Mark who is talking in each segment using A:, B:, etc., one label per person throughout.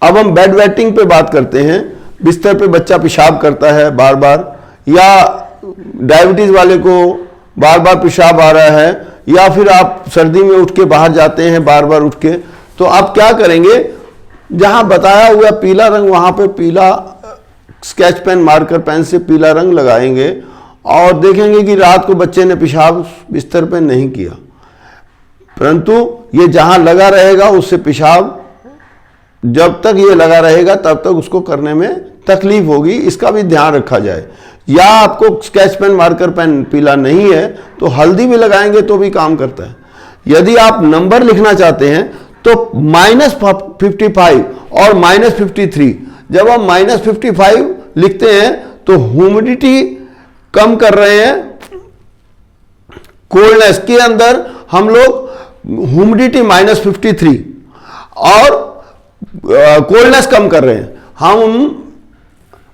A: अब हम bed wetting पे बात करते हैं। बिस्तर पे बच्चा पेशाब करता है बार बार, या डायबिटीज वाले को बार बार पेशाब आ रहा है, या फिर आप सर्दी में उठ के बाहर जाते हैं बार बार उठ के, तो आप क्या करेंगे, जहां बताया हुआ पीला रंग वहां पे पीला स्केच पेन मार्कर पेन से पीला रंग लगाएंगे और देखेंगे कि रात को बच्चे ने पेशाब बिस्तर पे नहीं किया, परंतु ये जहां लगा रहेगा उससे पेशाब जब तक ये लगा रहेगा तब तक उसको करने में तकलीफ होगी, इसका भी ध्यान रखा जाए। या आपको स्केच पेन मार्कर पेन पीला नहीं है तो हल्दी भी लगाएंगे तो भी काम करता है। यदि आप नंबर लिखना चाहते हैं तो -55 और -53, जब हम -55 लिखते हैं तो ह्यूमिडिटी कम कर रहे हैं, कोल्डनेस के अंदर हम लोग ह्यूमिडिटी -53 और कोल्डनेस कम कर रहे हैं। हम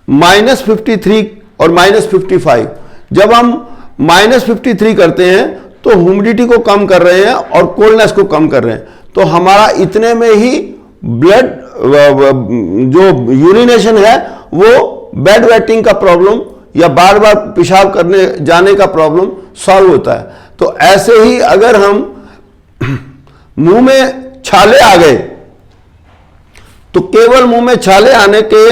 A: -53 और -55, जब हम -53 करते हैं तो ह्यूमिडिटी को कम कर रहे हैं और कोल्डनेस को कम कर रहे हैं, तो हमारा इतने में ही ब्लड जो यूरिनेशन है वो बेड वेटिंग का प्रॉब्लम या बार बार पेशाब करने जाने का प्रॉब्लम सॉल्व होता है। तो ऐसे ही अगर हम मुंह में छाले आ गए तो केवल मुंह में छाले आने के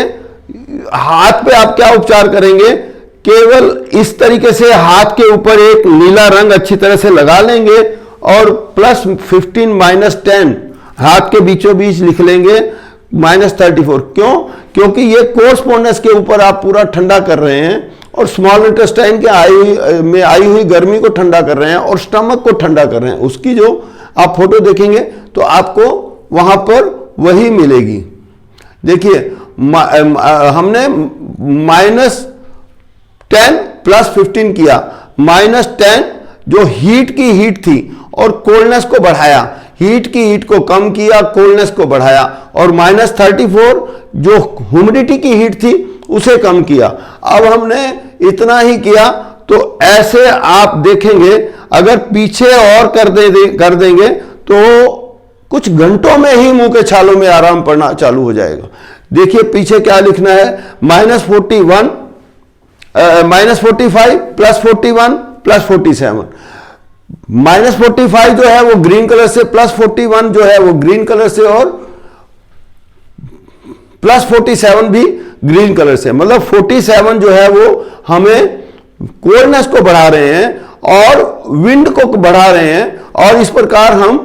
A: हाथ पे आप क्या उपचार करेंगे, केवल इस तरीके से हाथ के ऊपर एक नीला रंग अच्छी तरह से लगा लेंगे और +15 -10 हाथ के बीचों बीच लिख लेंगे -34। क्यों? क्योंकि ये कोर्सपोंडेंस के ऊपर आप पूरा ठंडा कर रहे हैं और स्मॉल इंटेस्टाइन के आई हुई गर्मी को ठंडा कर रहे हैं और स्टमक को ठंडा कर रहे हैं। उसकी जो आप फोटो देखेंगे तो आपको वहां पर वही मिलेगी। देखिए हमने -10 +15 किया, -10 जो हीट की हीट थी और कोल्डनेस को बढ़ाया, हीट की हीट को कम किया, कोल्डनेस को बढ़ाया, और -34 जो ह्यूमिडिटी की हीट थी उसे कम किया। अब हमने इतना ही किया तो ऐसे आप देखेंगे अगर पीछे और कर देंगे तो कुछ घंटों में ही मुंह के छालों में आराम पड़ना चालू हो जाएगा। देखिए पीछे क्या लिखना है, -41 -45 +41 +47। -45 जो है वो ग्रीन कलर से, +41 जो है वो ग्रीन कलर से और +47 भी ग्रीन कलर से। मतलब 47 जो है वो हमें कोल्डनेस को बढ़ा रहे हैं और विंड को बढ़ा रहे हैं और इस प्रकार हम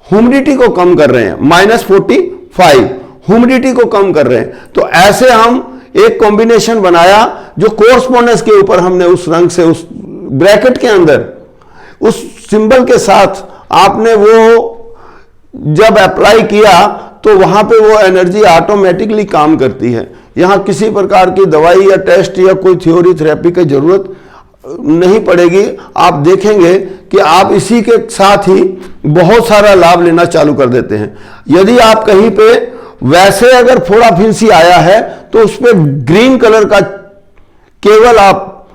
A: ह्यूमिडिटी को कम कर रहे हैं। -45 ह्यूमिडिटी को कम कर रहे हैं। तो ऐसे हम एक कॉम्बिनेशन बनाया जो कोर्सपोंडेंस के ऊपर हमने उस रंग से उस ब्रैकेट के अंदर उस सिंबल के साथ आपने वो जब अप्लाई किया तो वहां पे वो एनर्जी ऑटोमेटिकली काम करती है। यहां किसी प्रकार की दवाई या टेस्ट या कोई थ्योरी थेरेपी की जरूरत नहीं पड़ेगी। आप देखेंगे कि आप इसी के साथ ही बहुत सारा लाभ लेना चालू कर देते हैं। यदि आप कहीं पे वैसे अगर फोड़ा फिंसी आया है तो उस पर ग्रीन कलर का केवल आप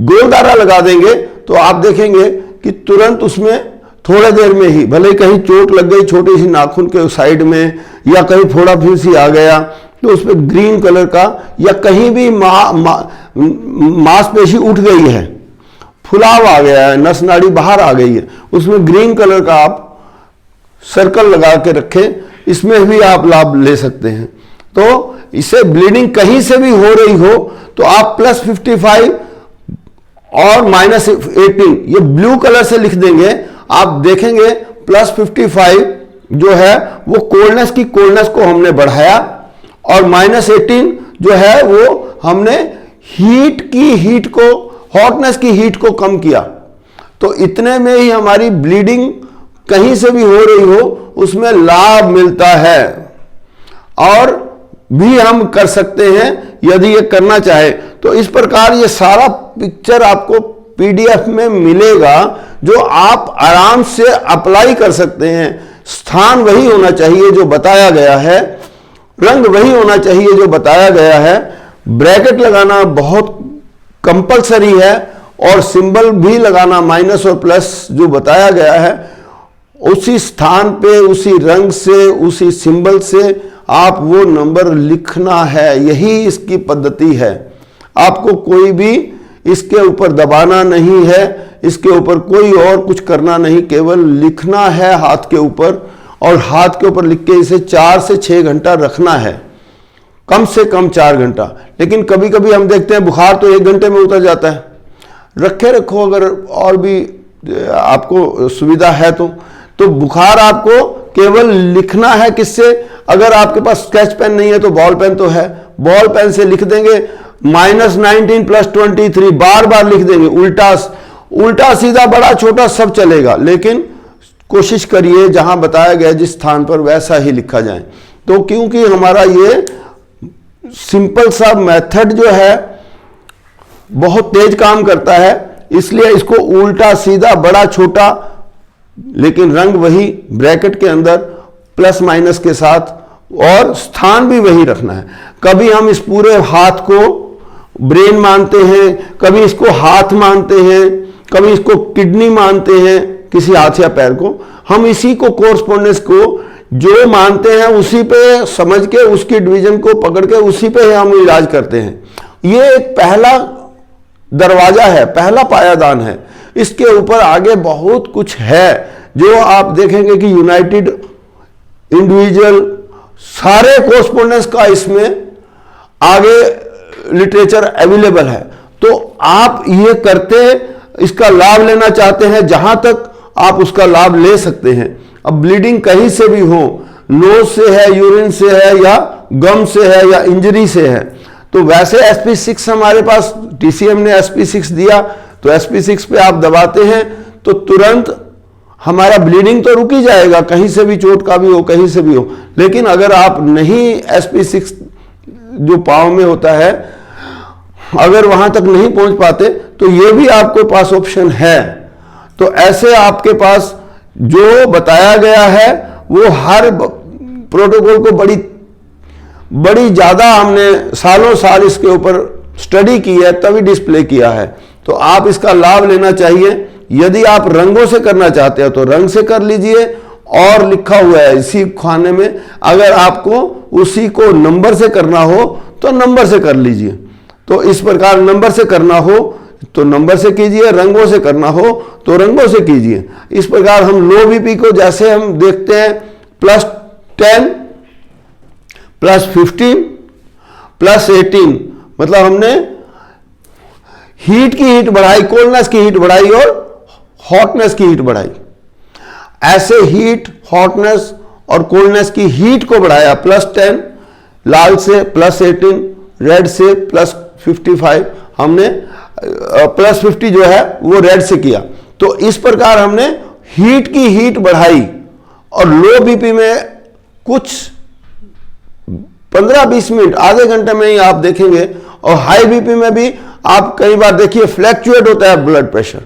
A: गोलदारा लगा देंगे तो आप देखेंगे कि तुरंत उसमें थोड़ी देर में ही, भले कहीं चोट लग गई छोटी सी नाखून के साइड में या कहीं फोड़ा फिंसी आ गया तो उस पर ग्रीन कलर का, या कहीं भी मांसपेशी उठ गई है, फुलाव आ गया है, नस नाड़ी बाहर आ गई है, उसमें ग्रीन कलर का आप सर्कल लगा के रखें, इसमें भी आप लाभ ले सकते हैं। तो इससे ब्लीडिंग कहीं से भी हो रही हो तो आप +55 और -18 ये ब्लू कलर से लिख देंगे। आप देखेंगे +55 जो है वो कोल्डनेस को हमने बढ़ाया और -18 जो है वो हमने हॉटनेस की हीट को कम किया। तो इतने में ही हमारी ब्लीडिंग कहीं से भी हो रही हो उसमें लाभ मिलता है। और भी हम कर सकते हैं यदि ये करना चाहे तो। इस प्रकार ये सारा पिक्चर आपको PDF में मिलेगा जो आप आराम से अप्लाई कर सकते हैं। स्थान वही होना चाहिए जो बताया गया है, रंग वही होना चाहिए जो बताया गया है, ब्रैकेट लगाना बहुत कंपलसरी है और सिंबल भी लगाना माइनस और प्लस जो बताया गया है उसी स्थान पे उसी रंग से उसी सिंबल से आप वो नंबर लिखना है, यही इसकी पद्धति है। आपको कोई भी इसके ऊपर दबाना नहीं है, इसके ऊपर कोई और कुछ करना नहीं, केवल लिखना है हाथ के ऊपर, और हाथ के ऊपर लिख के इसे 4 से 6 घंटा रखना है, कम से कम 4 घंटा। लेकिन कभी कभी हम देखते हैं बुखार तो 1 घंटे में उतर जाता है। रखे रखो, अगर और भी आपको सुविधा है तो बुखार आपको केवल लिखना है। किससे? अगर आपके पास स्केच पेन नहीं है तो बॉल पेन तो है, बॉल पेन से लिख देंगे -19 + 23, बार बार लिख देंगे। उल्टा सीधा बड़ा छोटा सब चलेगा, लेकिन कोशिश करिए जहां बताया गया जिस स्थान पर वैसा ही लिखा जाए। तो क्योंकि हमारा ये सिंपल सा मेथड जो है बहुत तेज काम करता है, इसलिए इसको उल्टा सीधा बड़ा छोटा, लेकिन रंग वही ब्रैकेट के अंदर प्लस माइनस के साथ, और स्थान भी वही रखना है। कभी हम इस पूरे हाथ को ब्रेन मानते हैं, कभी इसको हाथ मानते हैं, कभी इसको किडनी मानते हैं, किसी हाथ या पैर को। हम इसी को कोरस्पोंडेंस को जो मानते हैं उसी पे समझ के, उसकी डिवीजन को पकड़ के उसी पे हम इलाज करते हैं। ये एक पहला दरवाजा है, पहला पायादान है। इसके ऊपर आगे बहुत कुछ है जो आप देखेंगे कि यूनाइटेड इंडिविजुअल सारे कोरस्पोंडेंस का इसमें आगे लिटरेचर अवेलेबल है। तो आप ये करते, इसका लाभ लेना चाहते हैं, जहां तक आप उसका लाभ ले सकते हैं। अब ब्लीडिंग कहीं से भी हो, नोज से है, यूरिन से है, या गम से है, या इंजरी से है, तो वैसे SP6 हमारे पास, TCM ने SP6 दिया, तो SP6 पे आप दबाते हैं तो तुरंत हमारा ब्लीडिंग तो रुक ही जाएगा, कहीं से भी चोट का भी हो, कहीं से भी हो। लेकिन अगर आप नहीं SP6 जो पाँव में होता है, अगर वहां तक नहीं पहुंच पाते, तो ये भी आपके पास ऑप्शन है। तो ऐसे आपके पास जो बताया गया है वो हर प्रोटोकॉल को बड़ी ज्यादा हमने सालों साल इसके ऊपर स्टडी की है, तभी डिस्प्ले किया है। तो आप इसका लाभ लेना चाहिए। यदि आप रंगों से करना चाहते हो तो रंग से कर लीजिए, और लिखा हुआ है इसी खाने में। अगर आपको उसी को नंबर से करना हो तो नंबर से कर लीजिए। तो इस प्रकार नंबर से करना हो तो नंबर से कीजिए, रंगों से करना हो तो रंगों से कीजिए। इस प्रकार हम लो बीपी को जैसे हम देखते हैं +10 +15 +18, मतलब हमने हीट की हीट बढ़ाई, कोल्डनेस की हीट बढ़ाई और हॉटनेस की हीट बढ़ाई। ऐसे हीट, हॉटनेस और कोल्डनेस की हीट को बढ़ाया, +10 लाल से, +18 रेड से, +55 हमने +50 जो है वो रेड से किया। तो इस प्रकार हमने हीट की हीट बढ़ाई, और लो बीपी में कुछ 15-20 मिनट, आधे घंटे में ही आप देखेंगे। और हाई बीपी में भी आप कई बार देखिए फ्लैक्चुएट होता है ब्लड प्रेशर,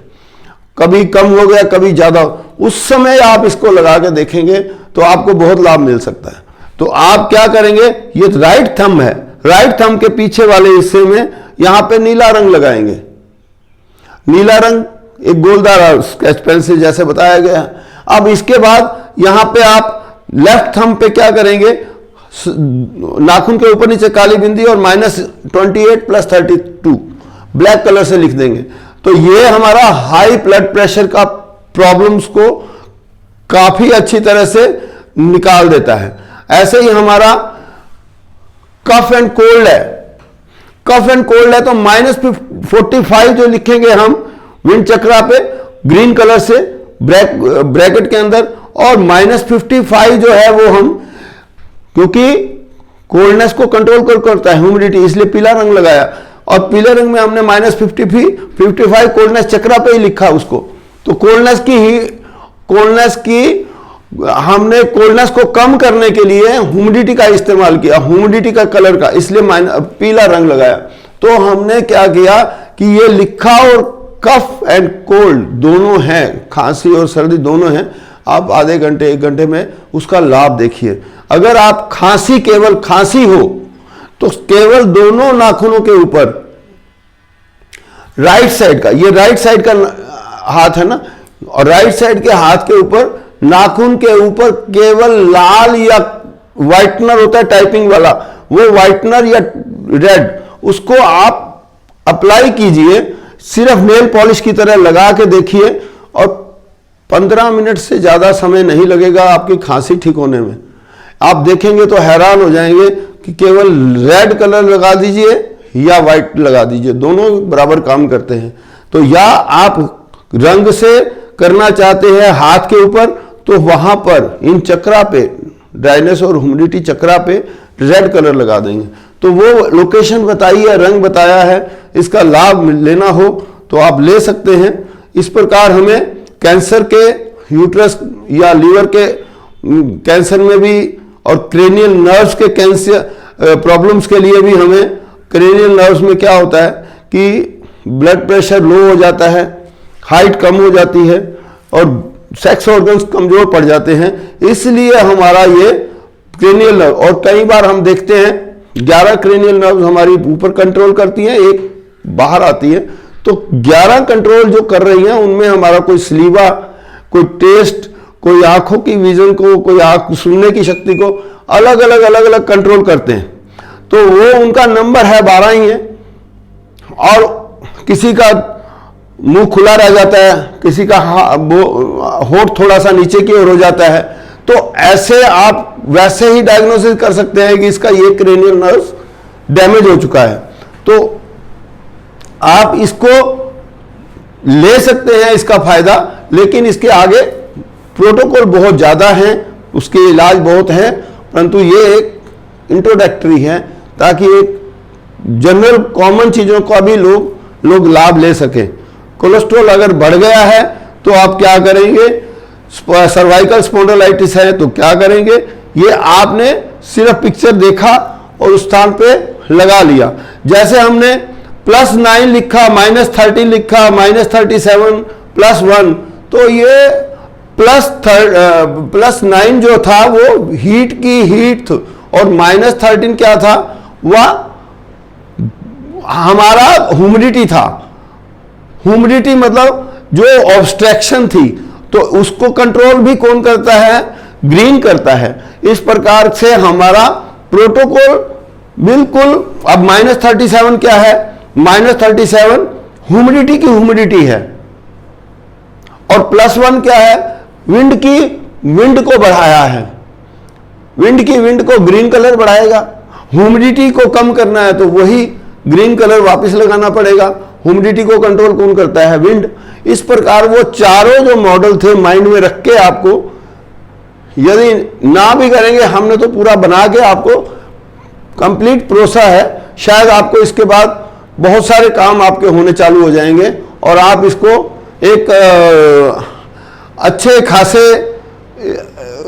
A: कभी कम हो गया, कभी ज्यादा। उस समय आप इसको लगा के देखेंगे तो आपको बहुत लाभ मिल सकता है। तो आप क्या करेंगे, ये राइट थंब है, राइट थंब के पीछे वाले हिस्से में यहां पे नीला रंग लगाएंगे। नीला रंग एक गोलदार स्केच पेन से जैसे बताया गया। अब इसके बाद यहां पे आप लेफ्ट थंब पे क्या करेंगे, नाखून के ऊपर नीचे काली बिंदी और -28 +32 ब्लैक कलर से लिख देंगे। तो ये हमारा हाई ब्लड प्रेशर का प्रॉब्लम्स को काफी अच्छी तरह से निकाल देता है। ऐसे ही हमारा कफ एंड कोल्ड है, कफ एंड कोल्ड है तो -45 जो लिखेंगे हम विंड चक्रा पे ग्रीन कलर से ब्रैकेट के अंदर, और -55 जो है वो हम, क्योंकि कोल्डनेस को कंट्रोल करता है ह्यूमिडिटी, इसलिए पीला रंग लगाया। और पीले रंग में हमने -55 कोल्डनेस चक्रा पे ही लिखा उसको। तो कोल्डनेस की हमने कोल्डनेस को कम करने के लिए ह्यूमिडिटी का इस्तेमाल किया, ह्यूमिडिटी का कलर का, इसलिए पीला रंग लगाया। तो हमने क्या किया कि ये लिखा, और कफ एंड कोल्ड दोनों हैं, खांसी और सर्दी दोनों हैं। आप आधे घंटे 1 घंटे में उसका लाभ देखिए। अगर आप खांसी, केवल खांसी हो तो केवल दोनों नाखूनों के ऊपर राइट साइड का, ये राइट साइड का हाथ है ना, और राइट साइड के हाथ के ऊपर नाखून के ऊपर केवल लाल या व्हाइटनर होता है टाइपिंग वाला, वो व्हाइटनर या रेड, उसको आप अप्लाई कीजिए, सिर्फ नेल पॉलिश की तरह लगा के देखिए, और 15 मिनट से ज़्यादा समय नहीं लगेगा आपकी खांसी ठीक होने में। आप देखेंगे तो हैरान हो जाएंगे कि केवल रेड कलर लगा दीजिए या वाइट लगा दीजिए, दोनों बराबर काम करते हैं। तो या आप रंग से करना चाहते हैं हाथ के ऊपर, तो वहां पर इन चक्रा पे, ड्राइनेस और ह्यूमिडिटी चक्रा पे रेड कलर लगा देंगे। तो वो लोकेशन बताई है, रंग बताया है, इसका लाभ लेना हो तो आप ले सकते हैं। इस प्रकार हमें कैंसर के, यूट्रस या लीवर के कैंसर में भी, और क्रेनियल नर्व्स के कैंसर प्रॉब्लम्स के लिए भी हमें, क्रेनियल नर्व्स में क्या होता है कि ब्लड प्रेशर लो हो जाता है, हाइट कम हो जाती है और सेक्स ऑर्गन्स कमजोर पड़ जाते हैं, इसलिए हमारा ये क्रेनियल नर्व, और कई बार हम देखते हैं 11 क्रेनियल नर्व्स हमारी ऊपर कंट्रोल करती हैं, एक बाहर आती है, तो 11 कंट्रोल जो कर रही हैं उनमें हमारा कोई स्लीवा, कोई टेस्ट, कोई आंखों की विजन को, कोई आंख सुनने की शक्ति को अलग अलग कंट्रोल करते हैं। तो वो उनका नंबर है 12 ही है, और किसी का मुंह खुला रह जाता है, किसी का होठ थोड़ा सा नीचे की ओर हो जाता है, तो ऐसे आप वैसे ही डायग्नोसिस कर सकते हैं कि इसका ये क्रेनियल नर्व डैमेज हो चुका है। तो आप इसको ले सकते हैं, इसका फायदा, लेकिन इसके आगे प्रोटोकॉल बहुत ज़्यादा हैं, उसके इलाज बहुत हैं, परंतु ये एक इंट्रोडक्टरी है ताकि एक जनरल कॉमन चीज़ों का भी लोग लाभ ले सकें। कोलेस्ट्रॉल अगर बढ़ गया है तो आप क्या करेंगे, सर्वाइकल स्पॉन्डिलाइटिस है तो क्या करेंगे, ये आपने सिर्फ पिक्चर देखा और उस स्थान पे लगा लिया। जैसे हमने +9 लिखा, -30 लिखा, -37 +1, तो ये +9 जो था वो हीट की हीट, और -13 क्या था, वह हमारा ह्यूमिडिटी था। ह्यूमिडिटी मतलब जो ऑब्स्ट्रक्शन थी, तो उसको कंट्रोल भी कौन करता है, ग्रीन करता है। इस प्रकार से हमारा प्रोटोकॉल बिल्कुल, अब -37 क्या है, -37 ह्यूमिडिटी की ह्यूमिडिटी है, और +1 क्या है, विंड को बढ़ाया है, विंड को ग्रीन कलर बढ़ाएगा। ह्यूमिडिटी को कम करना है तो वही ग्रीन कलर वापस लगाना पड़ेगा। ह्यूमिडिटी को कंट्रोल कौन करता है, विंड। इस प्रकार वो चारों जो मॉडल थे माइंड में रख के, आपको यदि ना भी करेंगे, हमने तो पूरा बना के आपको कंप्लीट प्रोसेस है, शायद आपको इसके बाद बहुत सारे काम आपके होने चालू हो जाएंगे और आप इसको एक अच्छे खासे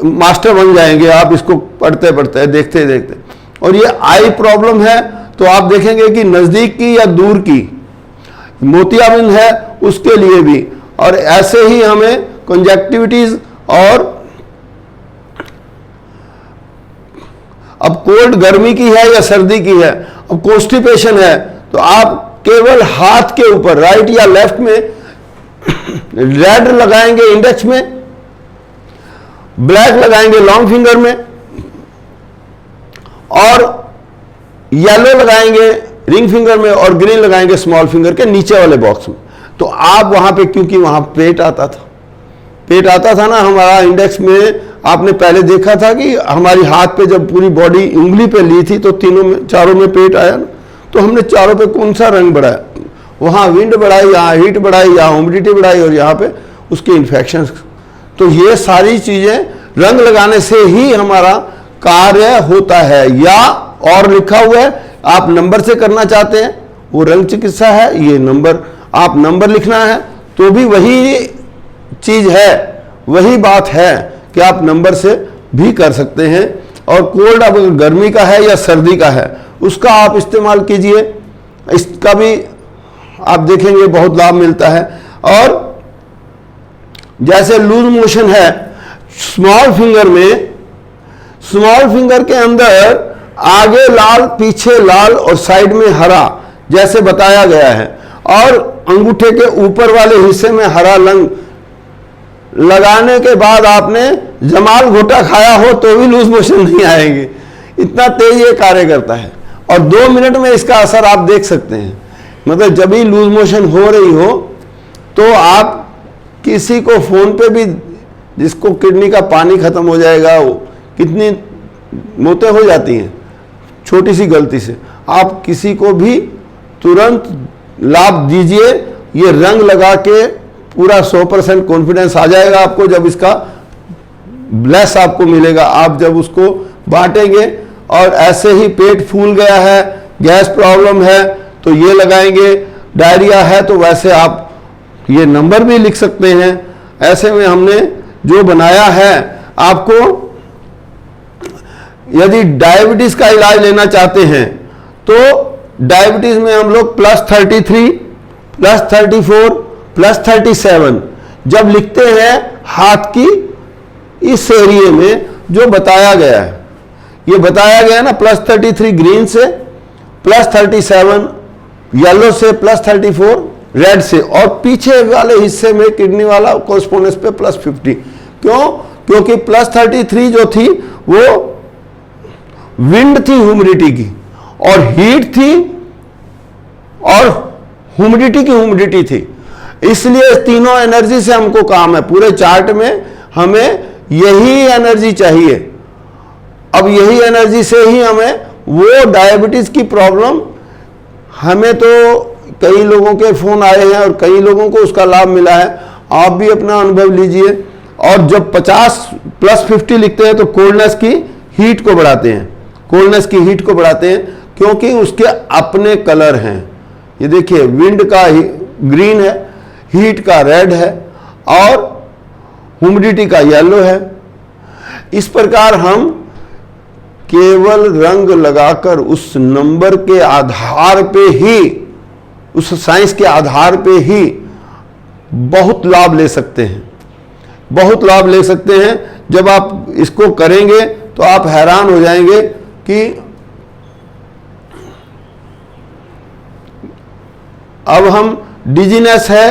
A: मास्टर बन जाएंगे, आप इसको पढ़ते पढ़ते, देखते देखते। और ये आई प्रॉब्लम है तो आप देखेंगे कि नज़दीक की या दूर की, मोतियाबिंद है उसके लिए भी, और ऐसे ही हमें कंजक्टिविटीज, और अब कोल्ड गर्मी की है या सर्दी की है, अब कॉन्स्टिपेशन है, तो आप केवल हाथ के ऊपर राइट या लेफ्ट में रेड लगाएंगे इंडेक्स में, ब्लैक लगाएंगे लॉन्ग फिंगर में, और येलो लगाएंगे रिंग फिंगर में, और ग्रीन लगाएंगे स्मॉल फिंगर के नीचे वाले बॉक्स में। तो आप वहां पे, क्योंकि वहां पेट आता था ना हमारा इंडेक्स में, आपने पहले देखा था कि हमारी हाथ पे जब पूरी बॉडी उंगली पे ली थी तो तीनों में, चारों में पेट आया ना, तो हमने चारों पे कौन सा रंग बढ़ाया, वहां विंड बढ़ाई, यहाँ हीट बढ़ाई, यहाँ ह्यूमिडिटी बढ़ाई, और यहाँ पे उसके इन्फेक्शन। तो ये सारी चीजें रंग लगाने से ही हमारा कार्य होता है। या और लिखा हुआ है, आप नंबर से करना चाहते हैं, वो रंग चिकित्सा है, ये नंबर, आप नंबर लिखना है तो भी वही चीज है, वही बात है कि आप नंबर से भी कर सकते हैं। और कोल्ड अब गर्मी का है या सर्दी का है, उसका आप इस्तेमाल कीजिए, इसका भी आप देखेंगे बहुत लाभ मिलता है। और जैसे लूज मोशन है, स्मॉल फिंगर में, स्मॉल फिंगर के अंदर आगे लाल, पीछे लाल और साइड में हरा, जैसे बताया गया है, और अंगूठे के ऊपर वाले हिस्से में हरा रंग लगाने के बाद आपने जमाल घोटा खाया हो तो भी लूज मोशन नहीं आएंगे, इतना तेज ये कार्य करता है। और 2 मिनट में इसका असर आप देख सकते हैं। मतलब जब भी लूज मोशन हो रही हो तो आप किसी को फोन पे भी, जिसको किडनी का पानी खत्म हो जाएगा, वो कितनी मौतें हो जाती हैं छोटी सी गलती से, आप किसी को भी तुरंत लाभ दीजिए। ये रंग लगा के पूरा 100% कॉन्फिडेंस आ जाएगा आपको जब इसका ब्लेस आपको मिलेगा। आप जब उसको बांटेंगे और ऐसे ही पेट फूल गया है, गैस प्रॉब्लम है तो ये लगाएंगे, डायरिया है तो वैसे आप ये नंबर भी लिख सकते हैं। ऐसे में हमने जो बनाया है, आपको यदि डायबिटीज का इलाज लेना चाहते हैं तो डायबिटीज में हम लोग +33, +34, +37 जब लिखते हैं हाथ की इस एरिए में जो बताया गया है, ये बताया गया है ना, +33 ग्रीन से, +37 येलो से, +34 रेड से, और पीछे वाले हिस्से में किडनी वाला कोर्स्पोंडेंस पे +50। क्यों? क्योंकि +33 जो थी वो विंड थी ह्यूमिडिटी की, और हीट थी, और ह्यूमिडिटी की ह्यूमिडिटी थी। इसलिए तीनों एनर्जी से हमको काम है। पूरे चार्ट में हमें यही एनर्जी चाहिए। अब यही एनर्जी से ही हमें वो डायबिटीज की प्रॉब्लम, हमें तो कई लोगों के फोन आए हैं और कई लोगों को उसका लाभ मिला है, आप भी अपना अनुभव लीजिए। और जब 50 +50 लिखते हैं तो कोल्डनेस की हीट को बढ़ाते हैं, कोल्डनेस की हीट को बढ़ाते हैं, क्योंकि उसके अपने कलर हैं। ये देखिए, विंड का ग्रीन है, हीट का रेड है, और ह्यूमिडिटी का येलो है। इस प्रकार हम केवल रंग लगाकर उस नंबर के आधार पे ही, उस साइंस के आधार पे ही बहुत लाभ ले सकते हैं, बहुत लाभ ले सकते हैं। जब आप इसको करेंगे तो आप हैरान हो जाएंगे कि अब हम डिजीनेस है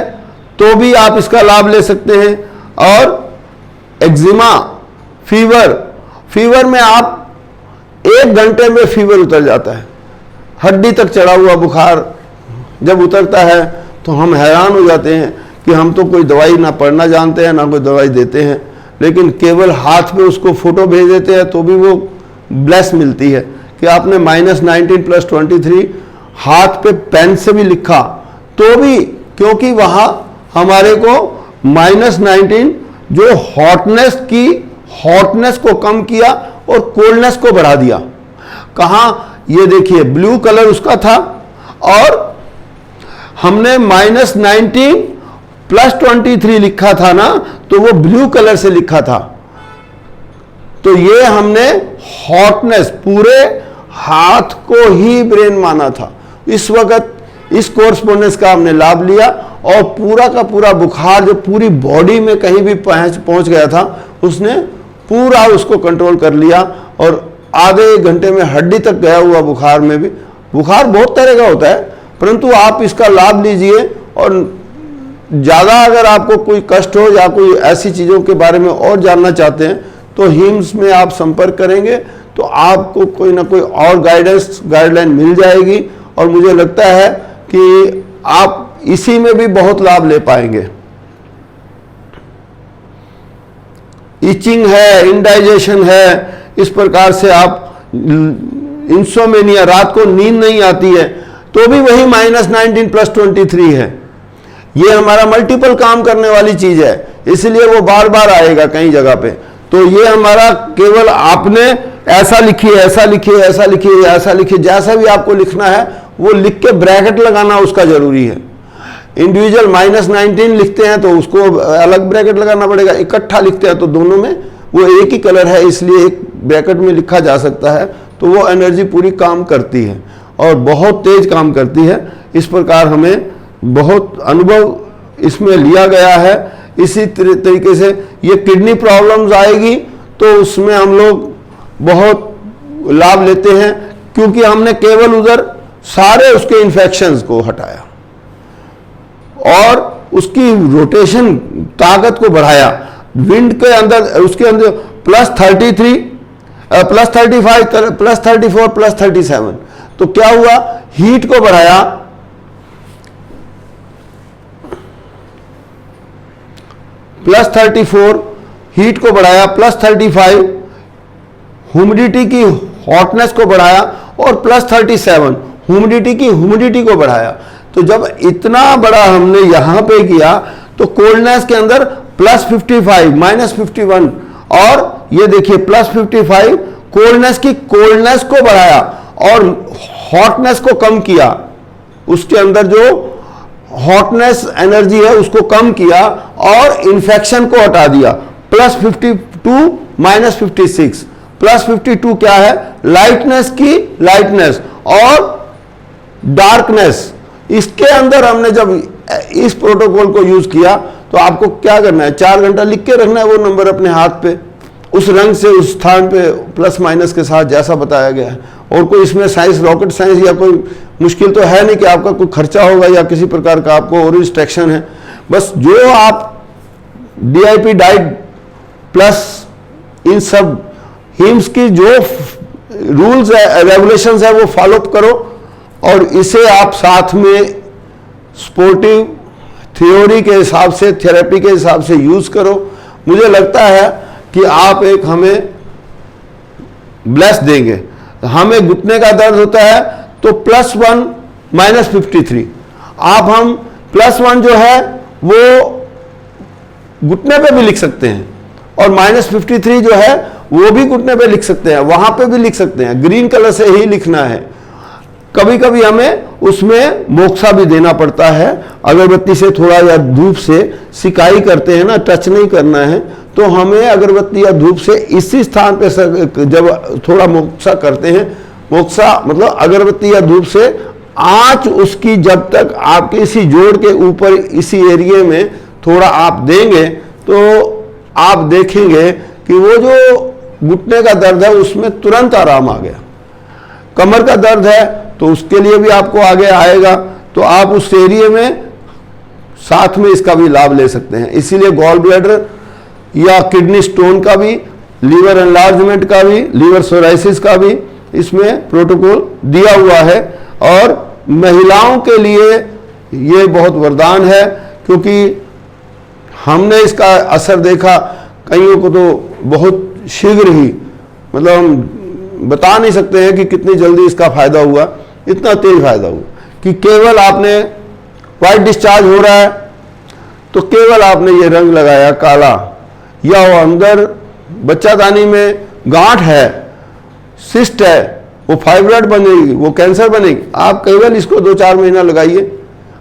A: तो भी आप इसका लाभ ले सकते हैं। और एक्जिमा, फीवर में आप 1 घंटे में फीवर उतर जाता है। हड्डी तक चढ़ा हुआ बुखार जब उतरता है तो हम हैरान हो जाते हैं कि हम तो कोई दवाई ना पढ़ना जानते हैं ना कोई दवाई देते हैं, लेकिन केवल हाथ पे उसको फोटो भेज देते हैं तो भी वो ब्लेस मिलती है कि आपने -19 +23 हाथ पे पेन से भी लिखा तो भी, क्योंकि वहां हमारे को -19 जो हॉटनेस को कम किया और कोल्डनेस को बढ़ा दिया। कहां? ये देखिए, ब्लू कलर उसका था और हमने -19 +23 लिखा था ना, तो वो ब्लू कलर से लिखा था। तो ये हमने हॉटनेस पूरे हाथ को ही ब्रेन माना था। इस वक्त इस कोर्स्पोंडेंस का हमने लाभ लिया और पूरा का पूरा बुखार जो पूरी बॉडी में कहीं भी पहुंच गया था, उसने पूरा उसको कंट्रोल कर लिया। और आधे 1 घंटे में हड्डी तक गया हुआ बुखार में भी, बुखार बहुत तरह का होता है, परंतु आप इसका लाभ लीजिए। और ज़्यादा अगर आपको कोई कष्ट हो या कोई ऐसी चीज़ों के बारे में और जानना चाहते हैं तो हिम्स में आप संपर्क करेंगे तो आपको कोई ना कोई और गाइडलाइन मिल जाएगी। और मुझे लगता है कि आप इसी में भी बहुत लाभ ले पाएंगे। इचिंग है, इंडाइजेशन है, इस प्रकार से आप इंसोमेनिया, रात को नींद नहीं आती है तो भी वही -19 +23 है। ये हमारा मल्टीपल काम करने वाली चीज है, इसलिए वो बार बार आएगा कई जगह पे। तो ये हमारा केवल आपने ऐसा लिखिए, ऐसा लिखिए, ऐसा लिखिए, ऐसा लिखिए, जैसा भी आपको लिखना है वो लिख के ब्रैकेट लगाना उसका जरूरी है। इंडिविजुअल -19 लिखते हैं तो उसको अलग ब्रैकेट लगाना पड़ेगा, इकट्ठा लिखते हैं तो दोनों में वो एक ही कलर है इसलिए एक ब्रैकेट में लिखा जा सकता है। तो वो एनर्जी पूरी काम करती है और बहुत तेज काम करती है। इस प्रकार हमें बहुत अनुभव इसमें लिया गया है। इसी तरीके से ये किडनी प्रॉब्लम्स आएगी तो उसमें हम लोग बहुत लाभ लेते हैं, क्योंकि हमने केवल उधर सारे उसके इन्फेक्शंस को हटाया और उसकी रोटेशन ताकत को बढ़ाया। विंड के अंदर, उसके अंदर +33, +35, +34, +37, तो क्या हुआ, हीट को बढ़ाया, +34 हीट को बढ़ाया, +35 ह्यूमिडिटी की हॉटनेस को बढ़ाया, और +37 ह्यूमिडिटी को बढ़ाया। तो जब इतना बड़ा हमने यहां पे किया तो कोल्डनेस के अंदर +55, -51, और ये देखिए +55 कोल्डनेस को बढ़ाया और हॉटनेस को कम किया, उसके अंदर जो हॉटनेस एनर्जी है उसको कम किया और इन्फेक्शन को हटा दिया। +52 -56, +52 क्या है, लाइटनेस और डार्कनेस। इसके अंदर हमने जब इस प्रोटोकॉल को यूज किया तो आपको क्या करना है, 4 घंटा लिख के रखना है वो नंबर अपने हाथ पे, उस रंग से उस स्थान पे प्लस माइनस के साथ जैसा बताया गया है। और कोई इसमें साइंस, रॉकेट साइंस या कोई मुश्किल तो है नहीं कि आपका कोई खर्चा होगा या किसी प्रकार का आपको और इंस्ट्रक्शन है। बस जो आप DIP डाइट प्लस इन सब हिम्स की जो रूल्स है, रेगुलेशंस है, वो फॉलो करो और इसे आप साथ में स्पोर्टिव थ्योरी के हिसाब से, थेरेपी के हिसाब से यूज करो। मुझे लगता है कि आप एक हमें ब्लेस देंगे। हमें घुटने का दर्द होता है तो +1 -53, आप हम +1 जो है वो घुटने पे भी लिख सकते हैं और -53 जो है वो भी घुटने पे लिख सकते हैं, वहां पे भी लिख सकते हैं, ग्रीन कलर से ही लिखना है। कभी कभी हमें उसमें मोक्सा भी देना पड़ता है, अगरबत्ती से थोड़ा या धूप से सिकाई करते हैं ना, टच नहीं करना है, तो हमें अगरबत्ती या धूप से इसी स्थान पे जब थोड़ा मोक्सा करते हैं, मोक्सा मतलब अगरबत्ती या धूप से आंच उसकी जब तक आपके इसी जोड़ के ऊपर इसी एरिया में थोड़ा आप देंगे तो आप देखेंगे कि वो जो घुटने का दर्द है उसमें तुरंत आराम आ गया। कमर का दर्द है तो उसके लिए भी आपको आगे आएगा, तो आप उस एरिया में साथ में इसका भी लाभ ले सकते हैं। इसीलिए गॉल ब्लैडर या किडनी स्टोन का भी, लीवर एनलार्जमेंट का भी, लीवर सोराइसिस का भी इसमें प्रोटोकॉल दिया हुआ है। और महिलाओं के लिए ये बहुत वरदान है, क्योंकि हमने इसका असर देखा कईयों को तो बहुत शीघ्र ही, मतलब हम बता नहीं सकते हैं कि कितनी जल्दी इसका फायदा हुआ, इतना तेज फायदा हुआ कि केवल आपने वाइट डिस्चार्ज हो रहा है तो केवल आपने ये रंग लगाया काला, या वो अंदर बच्चादानी में गांठ है, सिस्ट है, वो फाइब्रॉइड बनेगी, वो कैंसर बनेगी, आप केवल इसको 2-4 महीना लगाइए,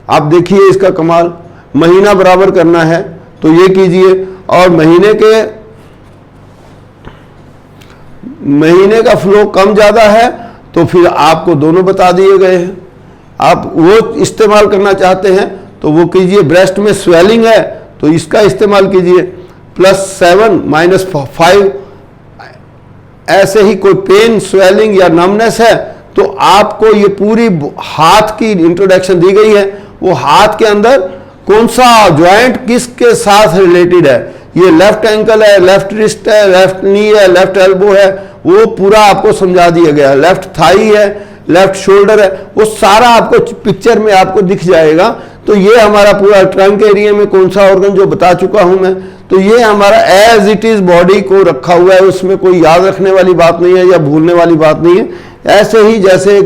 A: आप देखिए इसका कमाल। महीना बराबर करना है तो ये कीजिए, और महीने का फ्लो कम ज़्यादा है तो फिर आपको दोनों बता दिए गए हैं। आप वो इस्तेमाल करना चाहते हैं तो वो कीजिए। ब्रेस्ट में स्वेलिंग है तो इसका इस्तेमाल कीजिए। +7 -5 ऐसे ही कोई पेन, स्वेलिंग या नमनेस है तो आपको ये पूरी हाथ की इंट्रोडक्शन दी गई है। वो हाथ के अंदर कौन सा ज्वाइंट किसके साथ रिलेटेड है, ये लेफ्ट एंकल है, लेफ्ट रिस्ट है, लेफ्ट नी है, लेफ्ट एल्बो है, वो पूरा आपको समझा दिया गया है। लेफ्ट थाई है, लेफ्ट शोल्डर है, वो सारा आपको पिक्चर में आपको दिख जाएगा। तो ये हमारा पूरा ट्रंक एरिया में कौन सा ऑर्गन जो बता चुका हूं मैं, तो ये हमारा एज इट इज बॉडी को रखा हुआ है, उसमें कोई याद रखने वाली बात नहीं है या भूलने वाली बात नहीं है। ऐसे ही जैसे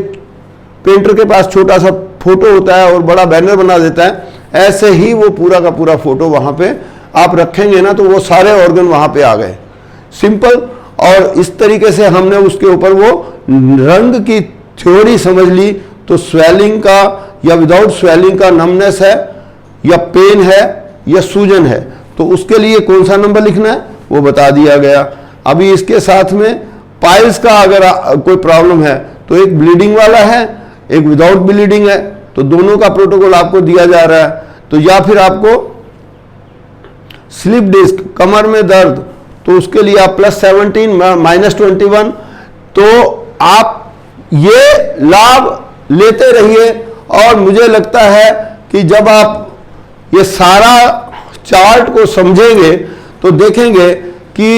A: पेंटर के पास छोटा सा फोटो होता है और बड़ा बैनर बना देता है, ऐसे ही वो पूरा का पूरा फोटो वहां पे आप रखेंगे ना तो वो सारे ऑर्गन वहां पे आ गए, सिंपल। और इस तरीके से हमने उसके ऊपर वो रंग की थ्योरी समझ ली। तो स्वेलिंग का या विदाउट स्वेलिंग का नमनेस है या पेन है या सूजन है, तो उसके लिए कौन सा नंबर लिखना है वो बता दिया गया। अभी इसके साथ में पाइल्स का अगर कोई प्रॉब्लम है तो एक ब्लीडिंग वाला है, एक विदाउट ब्लीडिंग है, तो दोनों का प्रोटोकॉल आपको दिया जा रहा है। तो या फिर आपको स्लिप डिस्क, कमर में दर्द, तो उसके लिए आप +17 -21, तो आप ये लाभ लेते रहिए। और मुझे लगता है कि जब आप ये सारा चार्ट को समझेंगे तो देखेंगे कि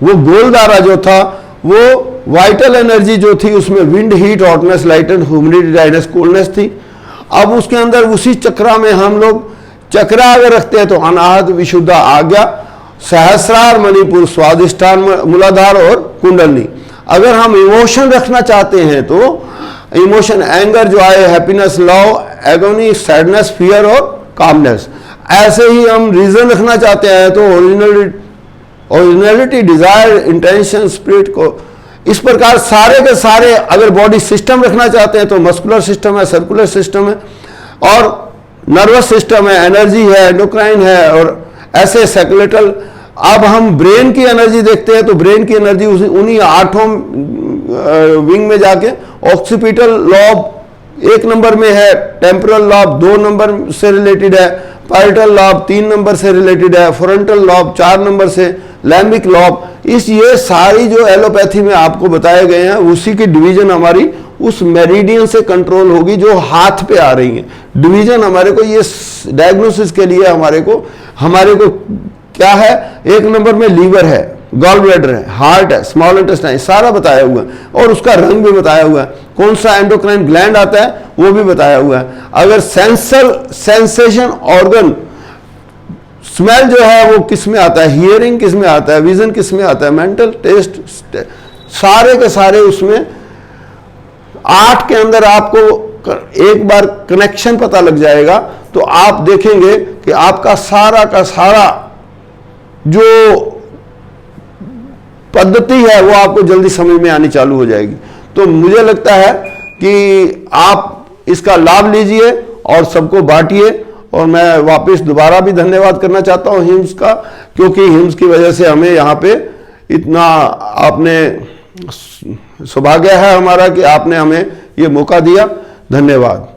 A: वो गोलदारा जो था वो वाइटल एनर्जी जो थी उसमें wind, heat, hotness, light and humidity, dryness, coolness थी। अब उसके अंदर उसी चक्रा में हम लोग चक्रा अगर रखते हैं तो अनाहत, विशुद्धा, आज्ञा, सहस्रार, मणिपुर, स्वादिष्ठान, मूलाधार और कुंडलनी। अगर हम इमोशन रखना चाहते हैं तो इमोशन एंगर जो आए, happiness, love, agony, sadness, fear और कामनेस। ऐसे ही हम रीजन रखना चाहते हैं तो ओरिजिनलिटी, डिजायर, इंटेंशन, स्पिरिट को। इस प्रकार सारे के सारे अगर बॉडी सिस्टम रखना चाहते हैं तो मस्कुलर सिस्टम है, सर्कुलर सिस्टम है और नर्वस सिस्टम है, एनर्जी है, एंडोक्राइन है और ऐसे सेक्रेटल। अब हम ब्रेन की एनर्जी देखते हैं तो ब्रेन की एनर्जी उन्हीं 8 विंग में जाके ऑक्सीपिटल लॉब 1 नंबर में है, टेम्पोरल लॉब 2 नंबर से रिलेटेड है, पैरिटल लॉब 3 नंबर से रिलेटेड है, फ्रंटल लॉब 4 नंबर से, लैम्बिक लॉब। ये सारी जो एलोपैथी में आपको बताए गए हैं उसी की डिवीजन हमारी उस मेरिडियन से कंट्रोल होगी जो हाथ पे आ रही है। डिवीजन हमारे को ये डायग्नोसिस के लिए हमारे को क्या है, 1 नंबर में लीवर है, गॉल ब्लैडर है, हार्ट है, स्मॉल इंटेस्टाइन, सारा बताया हुआ है और उसका रंग भी बताया हुआ है। कौन सा एंडोक्राइन ग्लैंड आता है वो भी बताया हुआ है। अगर सेंसेशन ऑर्गन, स्मेल जो है वो किस में आता है, हियरिंग किस में आता है, विजन किस में आता है, मेंटल, टेस्ट, सारे के सारे उसमें 8 के अंदर आपको एक बार कनेक्शन पता लग जाएगा तो आप देखेंगे कि आपका सारा का सारा जो पद्धति है वो आपको जल्दी समझ में आनी चालू हो जाएगी। तो मुझे लगता है कि आप इसका लाभ लीजिए और सबको बांटिए। और मैं वापस दोबारा भी धन्यवाद करना चाहता हूं हिम्स का, क्योंकि हिम्स की वजह से हमें यहाँ पे इतना आपने सौभाग्य है हमारा कि आपने हमें ये मौका दिया। धन्यवाद।